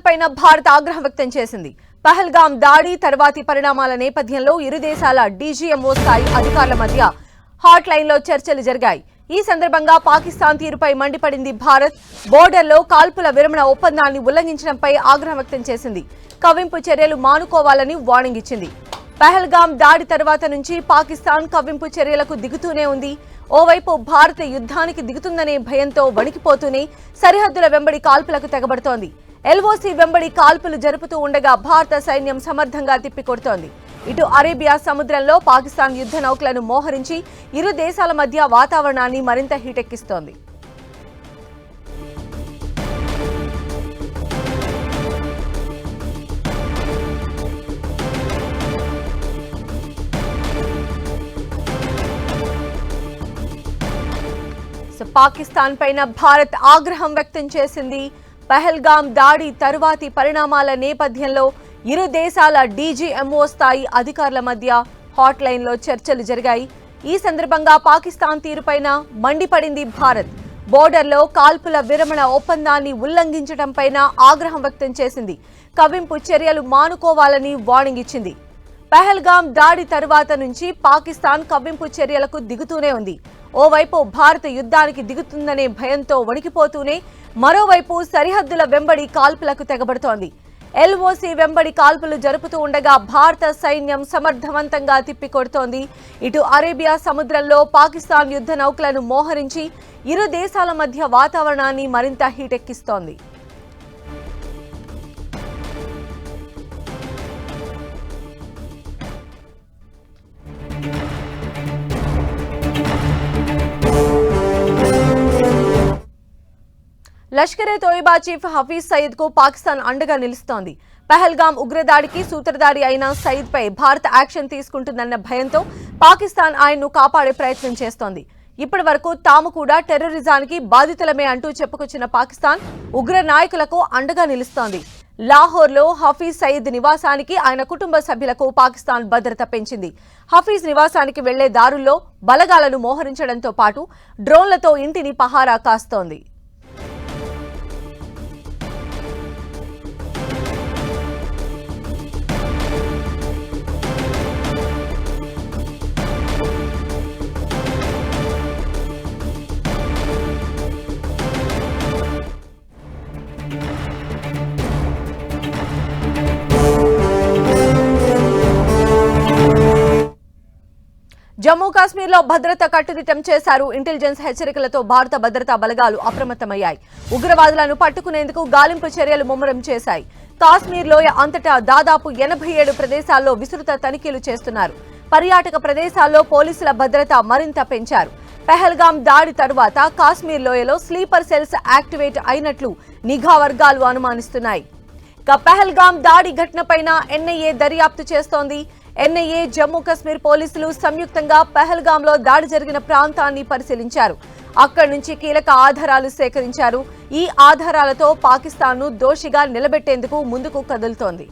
పైన భారత్ ఆగ్రహం వ్యక్తం చేసింది. పహల్గాం దాడి తర్వాతి పరిణామాల నేపథ్యంలో ఇరు దేశాల డీజీఎంఓ స్థాయి అధికారుల మధ్య హాట్ లైన్లో చర్చలు జరిగాయి. ఈ సందర్భంగా పాకిస్తాన్ తీరుపై మండిపడింది భారత్. బోర్డర్లో కాల్పుల విరమణ ఒప్పందాన్ని ఉల్లంఘించడంపై ఆగ్రహం వ్యక్తం చేసింది. కవ్వింపు చర్యలు మానుకోవాలని వార్నింగ్ ఇచ్చింది. పహల్గాం దాడి తర్వాత నుంచి పాకిస్తాన్ కవ్వింపు చర్యలకు దిగుతూనే ఉంది. ఓవైపు భారత యుద్ధానికి దిగుతుందనే భయంతో వణికిపోతూనే సరిహద్దుల వెంబడి కాల్పులకు తెగబడుతోంది. ఎల్ఓసీ వెంబడి కాల్పులు జరుపుతూ ఉండగా భారత సైన్యం సమర్థంగా తిప్పికొడుతోంది. ఇటు అరేబియా సముద్రంలో పాకిస్తాన్ యుద్ధ నౌకలను మోహరించి ఇరు దేశాల మధ్య వాతావరణాన్ని మరింత హీటెక్కిస్తోంది. పాకిస్తాన్ పైన భారత్ ఆగ్రహం వ్యక్తం చేసింది. పహల్గాం దాడి తరువాతి పరిణామాల నేపథ్యంలో ఇరు దేశాల డీజీఎంఓ స్థాయి అధికారుల మధ్య హాట్ లైన్లో చర్చలు జరిగాయి. ఈ సందర్భంగా పాకిస్తాన్ తీరుపైన మండిపడింది భారత్. బోర్డర్లో కాల్పుల విరమణ ఒప్పందాన్ని ఉల్లంఘించడంపైన ఆగ్రహం వ్యక్తం చేసింది. కవ్వింపు చర్యలు మానుకోవాలని వార్నింగ్ ఇచ్చింది. పహల్గాం దాడి తరువాత నుంచి పాకిస్తాన్ కవ్వింపు చర్యలకు దిగుతూనే ఉంది. ఓవైపు భారత యుద్ధానికి దిగుతుందనే భయంతో వణికిపోతూనే మరోవైపు సరిహద్దుల వెంబడి కాల్పులకు తెగబడుతోంది. ఎల్ఓసీ వెంబడి కాల్పులు జరుపుతూ ఉండగా భారత సైన్యం సమర్థవంతంగా తిప్పికొడుతోంది. ఇటు అరేబియా సముద్రంలో పాకిస్తాన్ యుద్ధ నౌకలను మోహరించి ఇరు దేశాల మధ్య వాతావరణాన్ని మరింత హీటెక్కిస్తోంది. లష్కరే తోయిబా చీఫ్ హఫీజ్ సయీద్ కు పాకిస్తాన్ అండగా నిలుస్తోంది. పహల్గాం ఉగ్రదాడికి సూత్రధారి అయిన సయీద్ పై భారత్ యాక్షన్ తీసుకుంటుందన్న భయంతో పాకిస్తాన్ ఆయన్ను కాపాడే ప్రయత్నం చేస్తోంది. ఇప్పటి వరకు తాము కూడా టెర్రరిజానికి బాధితులమే అంటూ చెప్పుకొచ్చిన పాకిస్తాన్ ఉగ్ర నాయకులకు అండగా నిలుస్తోంది. లాహోర్లో హఫీజ్ సయీద్ నివాసానికి ఆయన కుటుంబ సభ్యులకు పాకిస్తాన్ భద్రత పెంచింది. హఫీజ్ నివాసానికి వెళ్లే దారుల్లో బలగాలను మోహరించడంతో పాటు డ్రోన్లతో ఇంటిని పహారా కాస్తోంది. జమ్మూ కాశ్మీర్లో భద్రత కట్టుదిట్టం చేశారు. ఇంటెలిజెన్స్ హెచ్చరికలతో భారత భద్రతా బలగాలు అప్రమత్తమయ్యాయి. ఉగ్రవాదులను పట్టుకునేందుకు గాలింపు చర్యలు ముమ్మరం చేశాయి. కాశ్మీర్ లోయ అంతటా దాదాపు 87 ప్రదేశాల్లో విస్తృత తనిఖీలు చేస్తున్నారు. పర్యాటక ప్రదేశాల్లో పోలీసుల భద్రత మరింత పెంచారు. పహల్గాం దాడి తరువాత కాశ్మీర్ లోయలో స్లీపర్ సెల్స్ యాక్టివేట్ అయినట్లు నిఘా వర్గాలు అనుమానిస్తున్నాయి. పహల్గాం దాడి ఘటనపైన ఎన్ఐఏ దర్యాప్తు చేస్తోంది. ఎన్ఐఏ, జమ్మూ కశ్మీర్ పోలీసులు సంయుక్తంగా పహల్గాంలో దాడి జరిగిన ప్రాంతాన్ని పరిశీలించారు. అక్కడి నుంచి కీలక ఆధారాలు సేకరించారు. ఈ ఆధారాలతో పాకిస్తాన్ను దోషిగా నిలబెట్టేందుకు ముందుకు కదులుతోంది.